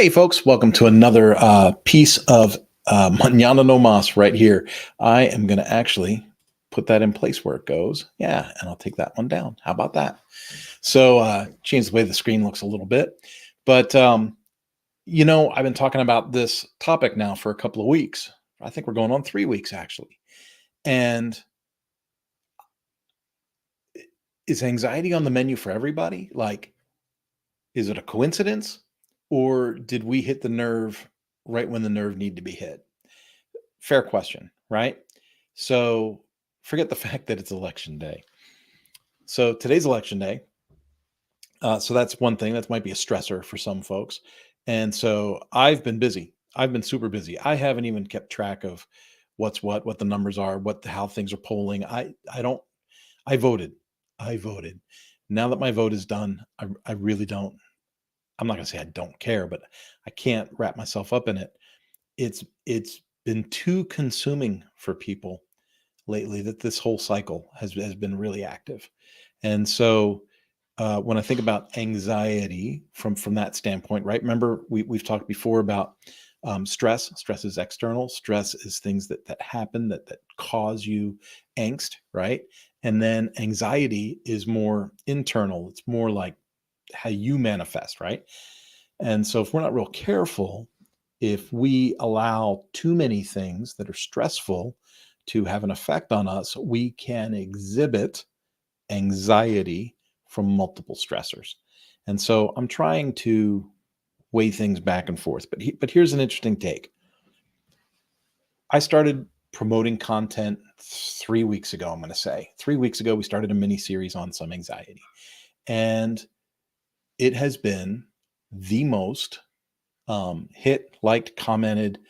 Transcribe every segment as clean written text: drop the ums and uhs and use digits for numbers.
Hey, folks, welcome to another piece of Manana no Mas right here. I am going to actually put that in place where it goes. Yeah, and I'll take that one down. How about that? So, change the way the screen looks a little bit. But, I've been talking about this topic now for a couple of weeks. I think we're going on 3 weeks, actually. And is anxiety on the menu for everybody? Like, is it a coincidence? Or did we hit the nerve right when the nerve needed to be hit? Fair question, right? So forget the fact that it's election day. So today's election day. So that's one thing that might be a stressor for some folks. And so I've been busy. I've been super busy. I haven't even kept track of what's what the numbers are, how things are polling. I don't. I voted. I voted. Now that my vote is done, I really don't. I'm not gonna say I don't care, but I can't wrap myself up in it. It's been too consuming for people lately that this whole cycle has been really active. And so when I think about anxiety from that standpoint, right? Remember we've talked before about stress. Stress is external. Stress is things that happen that cause you angst, right? And then anxiety is more internal. It's more like how you manifest, right? And so if we're not real careful, if we allow too many things that are stressful to have an effect on us, we can exhibit anxiety from multiple stressors. And so I'm trying to weigh things back and forth. But here's an interesting take. I started promoting content 3 weeks ago, I'm going to say. 3 weeks ago, we started a mini series on some anxiety. And it has been the most hit, liked, commented,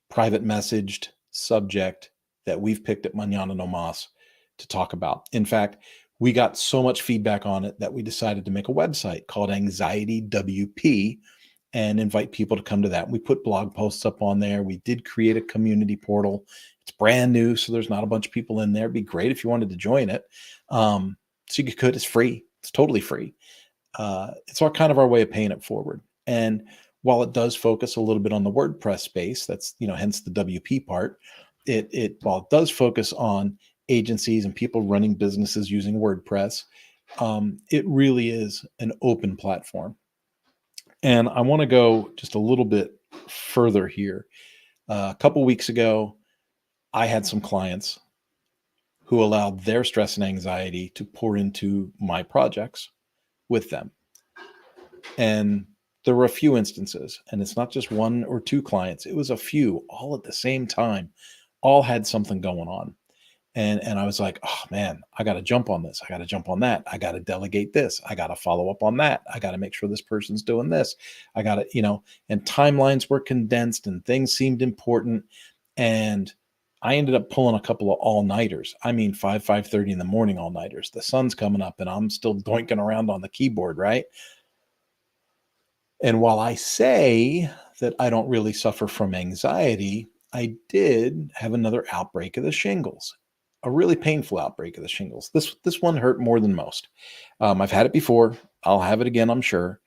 private messaged subject that we've picked at Manana no Mas to talk about. In fact, we got so much feedback on it that we decided to make a website called Anxiety WP and invite people to come to that. We put blog posts up on there. We did create a community portal. It's brand new, so there's not a bunch of people in there. It'd be great if you wanted to join it. So you could. It's free. It's totally free. It's kind of our way of paying it forward. And while it does focus a little bit on the WordPress space, that's hence the WP part. While it does focus on agencies and people running businesses using WordPress, it really is an open platform. And I want to go just a little bit further here. A couple weeks ago, I had some clients who allowed their stress and anxiety to pour into my projects with them. And there were a few instances, and it's not just one or two clients, it was a few all at the same time, all had something going on. And I was like, oh man, I got to jump on this. I got to jump on that. I got to delegate this. I got to follow up on that. I got to make sure this person's doing this. I got to, and timelines were condensed and things seemed important. And I ended up pulling a couple of all-nighters. I mean, 5:30 in the morning all-nighters. The sun's coming up and I'm still doinking around on the keyboard, right? And while I say that I don't really suffer from anxiety, I did have another outbreak of the shingles, a really painful outbreak of the shingles. This one hurt more than most. I've had it before. I'll have it again, I'm sure.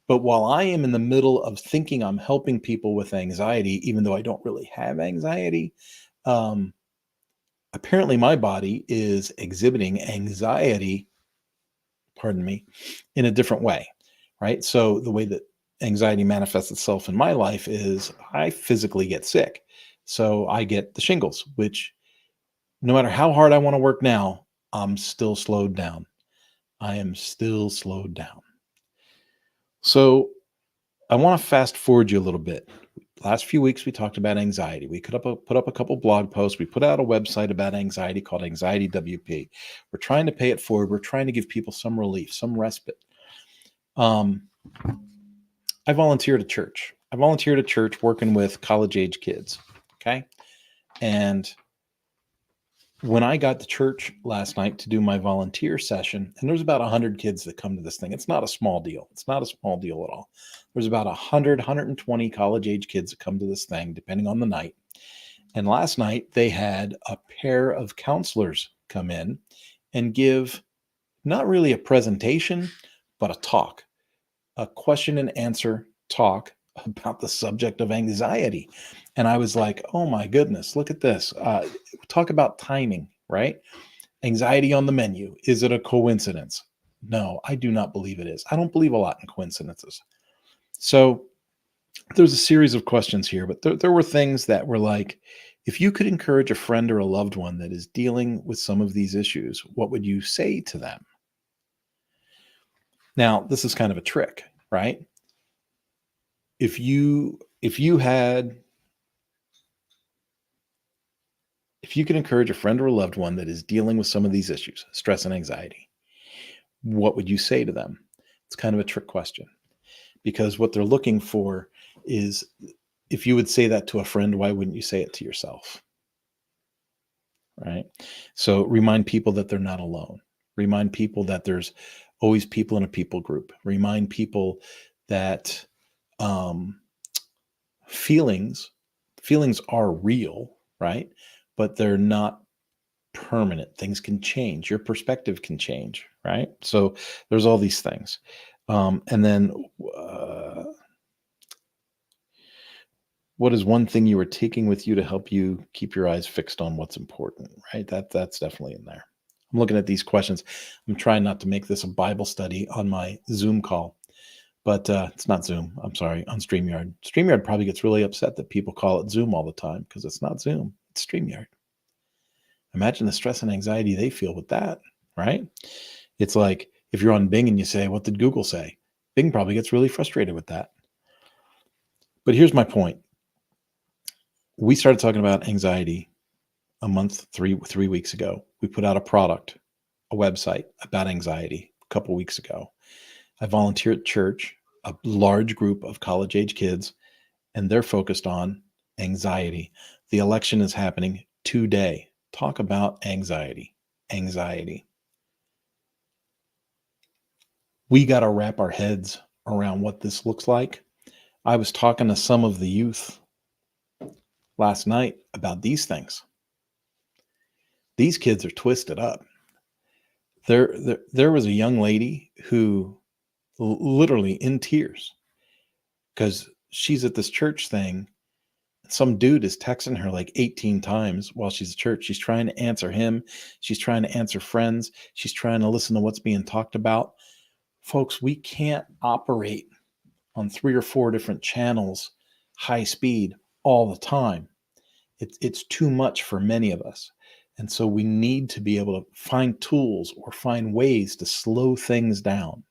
But while I am in the middle of thinking I'm helping people with anxiety, even though I don't really have anxiety, apparently my body is exhibiting anxiety, pardon me, in a different way. Right. So the way that anxiety manifests itself in my life is I physically get sick. So I get the shingles, which no matter how hard I want to work now, I'm still slowed down. I am still slowed down. So I want to fast forward you a little bit. Last few weeks, we talked about anxiety. We put up a couple blog posts. We put out a website about anxiety called Anxiety WP. We're trying to pay it forward. We're trying to give people some relief, some respite. I volunteered at church. I volunteered at church working with college-age kids. Okay. And when I got to church last night to do my volunteer session, and there's about 100 kids that come to this thing. It's not a small deal. It's not a small deal at all. There's about 120 college-age kids that come to this thing, depending on the night. And last night, they had a pair of counselors come in and give not really a presentation, but a talk, a question and answer talk about the subject of anxiety. And I was like, oh my goodness, look at this. Talk about timing, right? Anxiety on the menu. Is it a coincidence? No, I do not believe it is. I don't believe a lot in coincidences. So there's a series of questions here, but there were things that were like, if you could encourage a friend or a loved one that is dealing with some of these issues, what would you say to them? Now, this is kind of a trick, right? If you could encourage a friend or a loved one that is dealing with some of these issues, stress and anxiety, what would you say to them? It's kind of a trick question, because what they're looking for is, if you would say that to a friend, why wouldn't you say it to yourself? Right? So remind people that they're not alone. Remind people that there's always people in a people group. Remind people that um, feelings are real, right? But they're not permanent. Things can change. Your perspective can change, right? So there's all these things. And then what is one thing you are taking with you to help you keep your eyes fixed on what's important, right? That's definitely in there. I'm looking at these questions. I'm trying not to make this a Bible study on my Zoom call, but it's not Zoom. I'm sorry, on StreamYard. StreamYard probably gets really upset that people call it Zoom all the time, because it's not Zoom, it's StreamYard. Imagine the stress and anxiety they feel with that, right? It's like if you're on Bing and you say, what did Google say? Bing probably gets really frustrated with that. But here's my point. We started talking about anxiety a month, three weeks ago. We put out a product, a website about anxiety a couple weeks ago. I volunteer at church, a large group of college age kids, and they're focused on anxiety. The election is happening today. Talk about anxiety. Anxiety. We got to wrap our heads around what this looks like. I was talking to some of the youth last night about these things. These kids are twisted up. There was a young lady who literally in tears, because she's at this church thing. Some dude is texting her like 18 times while she's at church. She's trying to answer him. She's trying to answer friends. She's trying to listen to what's being talked about. Folks, we can't operate on 3 or 4 different channels, high speed, all the time. It's too much for many of us. And so we need to be able to find tools or find ways to slow things down.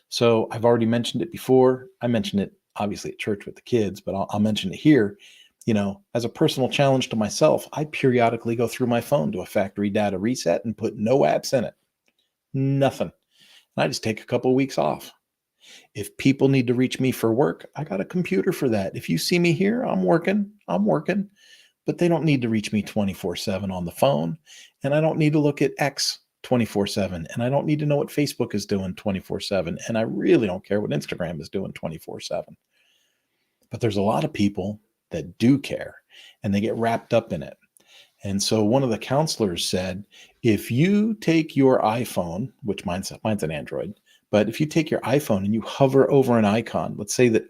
So I've already mentioned it before. I mentioned it obviously at church with the kids, but I'll mention it here. As a personal challenge to myself, I periodically go through my phone to a factory data reset and put no apps in it. Nothing. And I just take a couple of weeks off. If people need to reach me for work, I got a computer for that. If you see me here, I'm working, but they don't need to reach me 24/7 on the phone. And I don't need to look at X 24/7. And I don't need to know what Facebook is doing 24/7. And I really don't care what Instagram is doing 24/7. But there's a lot of people that do care, and they get wrapped up in it. And so one of the counselors said, if you take your iPhone, which mine's an Android, but if you take your iPhone and you hover over an icon, let's say that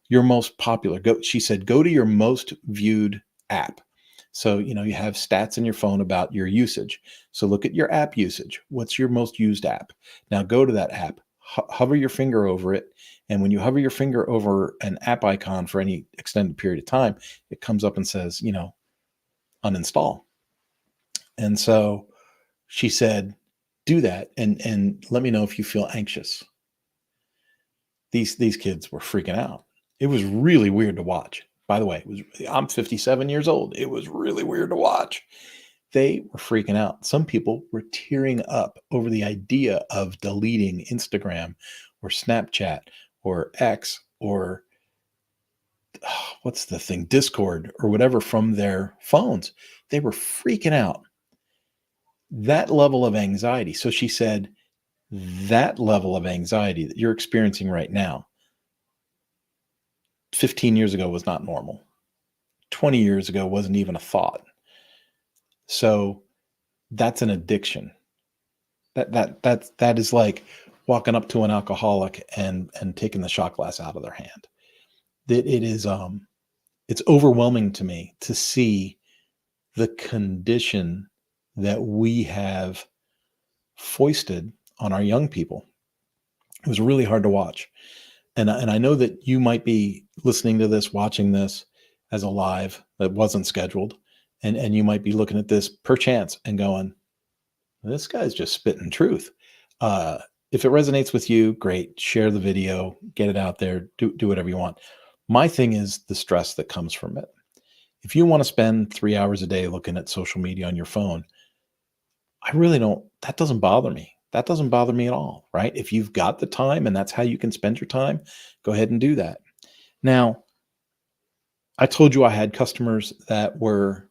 your most popular, she said, go to your most viewed app. So, you have stats in your phone about your usage. So look at your app usage. What's your most used app? Now go to that app, hover your finger over it. And when you hover your finger over an app icon for any extended period of time, it comes up and says, uninstall. And so she said, do that and let me know if you feel anxious. These kids were freaking out. It was really weird to watch. By the way, I'm 57 years old. It was really weird to watch. They were freaking out. Some people were tearing up over the idea of deleting Instagram or Snapchat or X or what's the thing, Discord or whatever from their phones. They were freaking out. That level of anxiety. So she said, that level of anxiety that you're experiencing right now, 15 years ago was not normal. 20 years ago wasn't even a thought. So that's an addiction. That is like walking up to an alcoholic and taking the shot glass out of their hand. that it's overwhelming to me to see the condition that we have foisted on our young people. It was really hard to watch. And I know that you might be listening to this, watching this as a live that wasn't scheduled, and you might be looking at this perchance and going, this guy's just spitting truth. Uh, if it resonates with you, great. Share the video, get it out there, do whatever you want. My thing is the stress that comes from it. If you want to spend 3 hours a day looking at social media on your phone, I really don't, that doesn't bother me. That doesn't bother me at all, right? If you've got the time and that's how you can spend your time, go ahead and do that. Now, I told you I had customers that were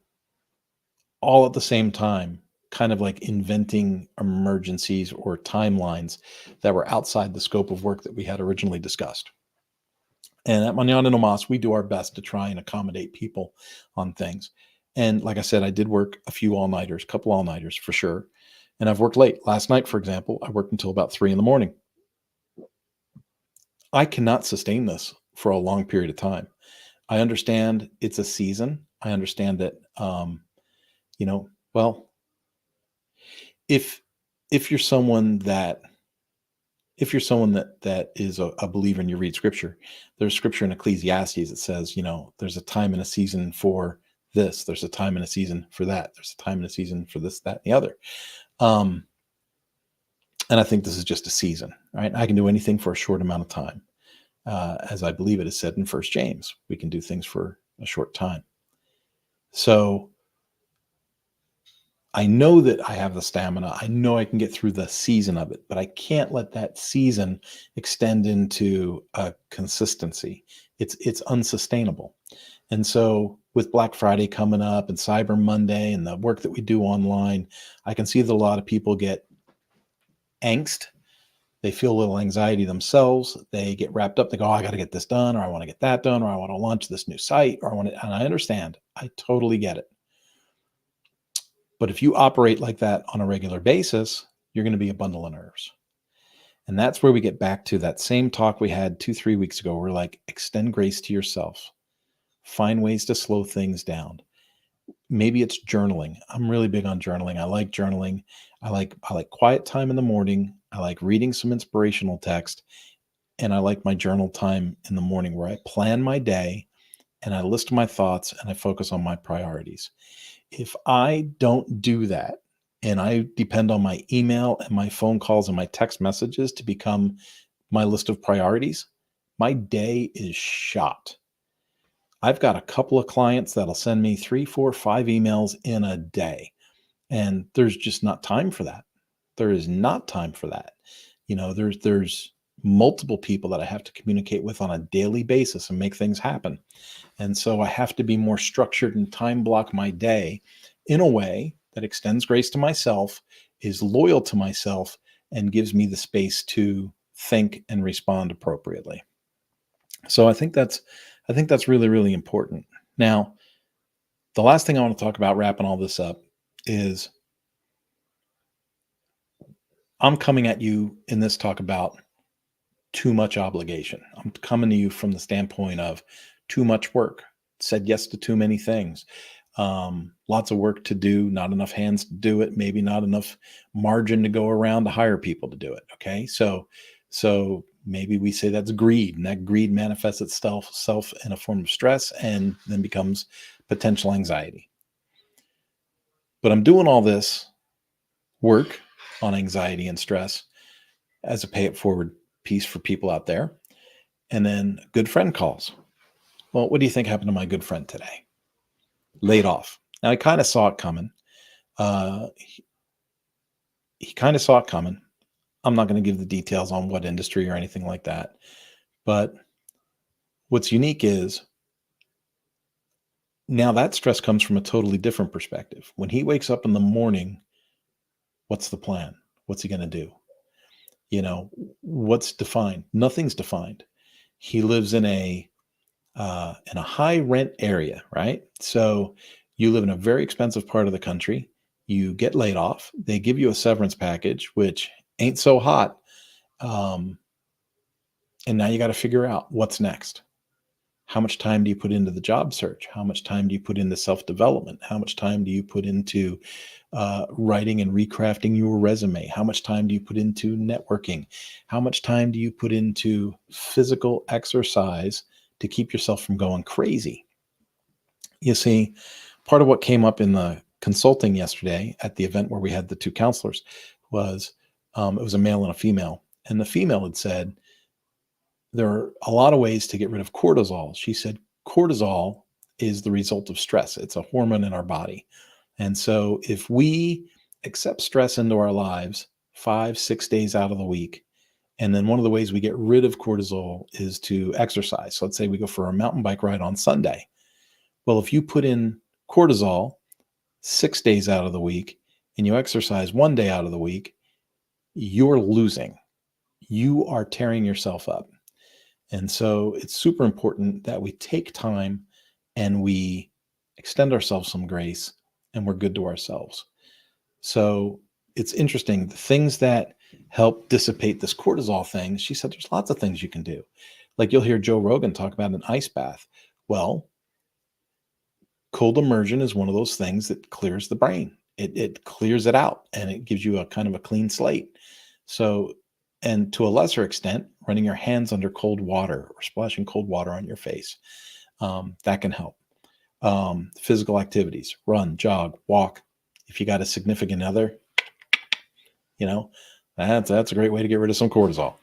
all at the same time, kind of like inventing emergencies or timelines that were outside the scope of work that we had originally discussed. And at Mañana No Mas, we do our best to try and accommodate people on things. And like I said, I did work a few all-nighters, a couple all-nighters for sure. And I've worked late. Last night, for example, I worked until about 3 in the morning. I cannot sustain this for a long period of time. I understand it's a season. I understand that, well, if if you're someone that that is a believer and you read scripture, there's scripture in Ecclesiastes that says, there's a time and a season for this, there's a time and a season for that, there's a time and a season for this, that, and the other. And I think this is just a season, right? I can do anything for a short amount of time. As I believe it is said in First James, we can do things for a short time. So I know that I have the stamina. I know I can get through the season of it, but I can't let that season extend into a consistency. It's unsustainable. And so with Black Friday coming up and Cyber Monday and the work that we do online, I can see that a lot of people get angst. They feel a little anxiety themselves. They get wrapped up. They go, oh, I got to get this done, or I want to get that done, or I want to launch this new site, or I want to, and I understand. I totally get it. But if you operate like that on a regular basis, you're going to be a bundle of nerves. And that's where we get back to that same talk we had 2-3 weeks ago. We're like, extend grace to yourself. Find ways to slow things down. Maybe it's journaling. I'm really big on journaling. I like journaling. I like quiet time in the morning. I like reading some inspirational text. And I like my journal time in the morning where I plan my day and I list my thoughts and I focus on my priorities. If I don't do that and I depend on my email and my phone calls and my text messages to become my list of priorities, my day is shot. I've got a couple of clients that'll send me 3, 4, 5 emails in a day, and there's just not time for that. There is not time for that. There's multiple people that I have to communicate with on a daily basis and make things happen. And so I have to be more structured and time block my day in a way that extends grace to myself, is loyal to myself, and gives me the space to think and respond appropriately. So I think that's really, really important. Now, the last thing I want to talk about, wrapping all this up, is I'm coming at you in this talk about too much obligation. I'm coming to you from the standpoint of too much work, said yes to too many things, lots of work to do, not enough hands to do it, maybe not enough margin to go around to hire people to do it. Okay. So maybe we say that's greed, and that greed manifests itself in a form of stress and then becomes potential anxiety. But I'm doing all this work on anxiety and stress as a pay it forward piece for people out there. And then a good friend calls. Well, what do you think happened to my good friend today? Laid off. Now, I kind of saw it coming. He kind of saw it coming. I'm not going to give the details on what industry or anything like that. But what's unique is now that stress comes from a totally different perspective. When he wakes up in the morning, what's the plan? What's he going to do? What's defined? Nothing's defined. He lives in a high rent area, right? So you live in a very expensive part of the country. You get laid off. They give you a severance package, which ain't so hot. And now you got to figure out what's next. How much time do you put into the job search? How much time do you put into self-development? How much time do you put into writing and recrafting your resume? How much time do you put into networking? How much time do you put into physical exercise to keep yourself from going crazy? You see, part of what came up in the consulting yesterday at the event where we had the two counselors was it was a male and a female. And the female had said, there are a lot of ways to get rid of cortisol. She said, cortisol is the result of stress, it's a hormone in our body. And so if we accept stress into our lives 5, 6 days out of the week, and then one of the ways we get rid of cortisol is to exercise. So let's say we go for a mountain bike ride on Sunday. Well, if you put in cortisol 6 days out of the week and you exercise one day out of the week, you're losing. You are tearing yourself up. And so it's super important that we take time and we extend ourselves some grace and we're good to ourselves. So it's interesting. The things that help dissipate this cortisol thing, she said there's lots of things you can do. Like you'll hear Joe Rogan talk about an ice bath. Well, cold immersion is one of those things that clears the brain. It clears it out and it gives you a kind of a clean slate. So, and to a lesser extent, running your hands under cold water or splashing cold water on your face, that can help. Physical activities, run, jog, walk. If you got a significant other, you know, that's a great way to get rid of some cortisol.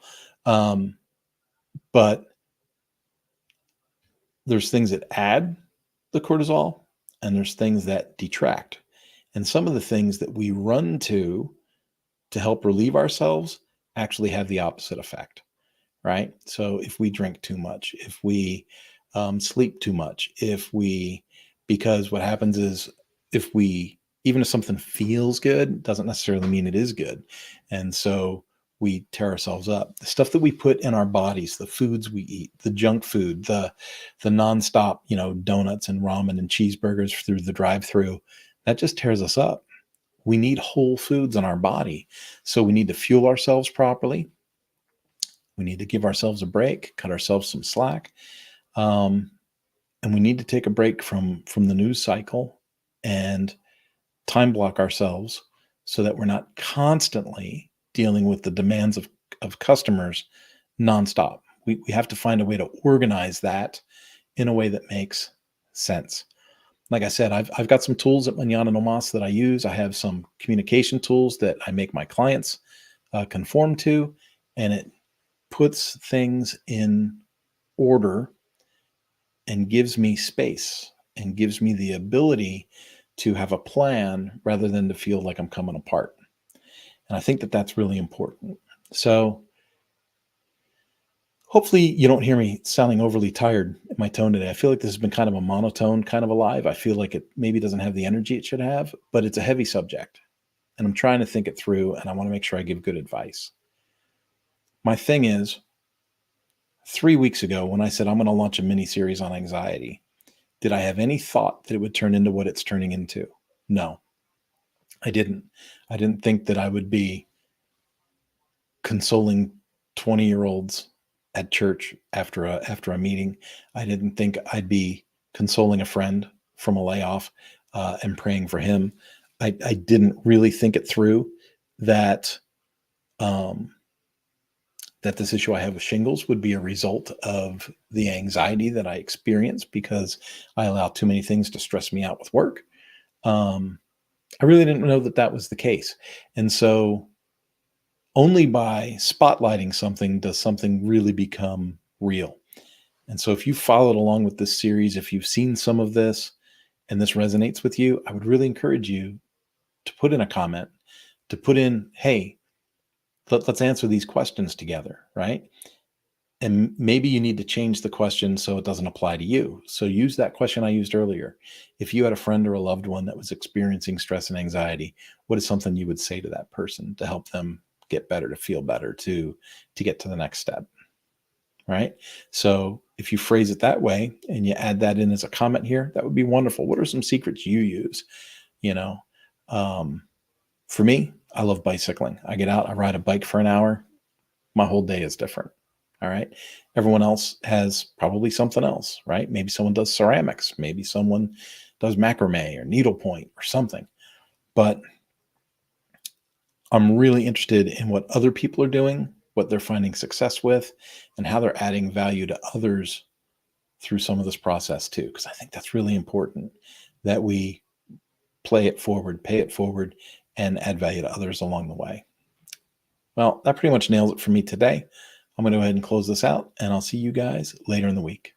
But there's things that add the cortisol and there's things that detract. And some of the things that we run to help relieve ourselves actually have the opposite effect, right? So if we drink too much, if we sleep too much, because what happens is even if something feels good, doesn't necessarily mean it is good. And so we tear ourselves up. The stuff that we put in our bodies, the foods we eat, the junk food, the nonstop, donuts and ramen and cheeseburgers through the drive-through, that just tears us up. We need whole foods in our body. So we need to fuel ourselves properly. We need to give ourselves a break, cut ourselves some slack. And we need to take a break from the news cycle and time block ourselves so that we're not constantly dealing with the demands of customers nonstop. We have to find a way to organize that in a way that makes sense. Like I said, I've got some tools at Mañana No Mas that I use. I have some communication tools that I make my clients conform to, and it puts things in order and gives me space and gives me the ability to have a plan rather than to feel like I'm coming apart. And I think that that's really important. So hopefully you don't hear me sounding overly tired in my tone today. I feel like this has been kind of a monotone, kind of alive. I feel like it maybe doesn't have the energy it should have, but it's a heavy subject. And I'm trying to think it through, and I want to make sure I give good advice. My thing is, 3 weeks ago, when I said I'm going to launch a mini series on anxiety, did I have any thought that it would turn into what it's turning into? No, I didn't. I didn't think that I would be consoling 20-year-olds at church after a meeting. I didn't think I'd be consoling a friend from a layoff and praying for him. I didn't really think it through that that this issue I have with shingles would be a result of the anxiety that I experience because I allow too many things to stress me out with work. I really didn't know that that was the case. And so only by spotlighting something does something really become real. And so if you followed along with this series, if you've seen some of this and this resonates with you, I would really encourage you to put in a comment, to put in, hey, let's answer these questions together, right? And maybe you need to change the question so it doesn't apply to you. So use that question I used earlier. If you had a friend or a loved one that was experiencing stress and anxiety, what is something you would say to that person to help them get better, to feel better, to get to the next step, right? So if you phrase it that way and you add that in as a comment here, that would be wonderful. What are some secrets you use? For me, I love bicycling. I get out, I ride a bike for an hour. My whole day is different. All right. Everyone else has probably something else, right? Maybe someone does ceramics, maybe someone does macrame or needlepoint or something. But I'm really interested in what other people are doing, what they're finding success with, and how they're adding value to others through some of this process too. Because I think that's really important that we play it forward, pay it forward, and add value to others along the way. Well, that pretty much nails it for me today. I'm going to go ahead and close this out, and I'll see you guys later in the week.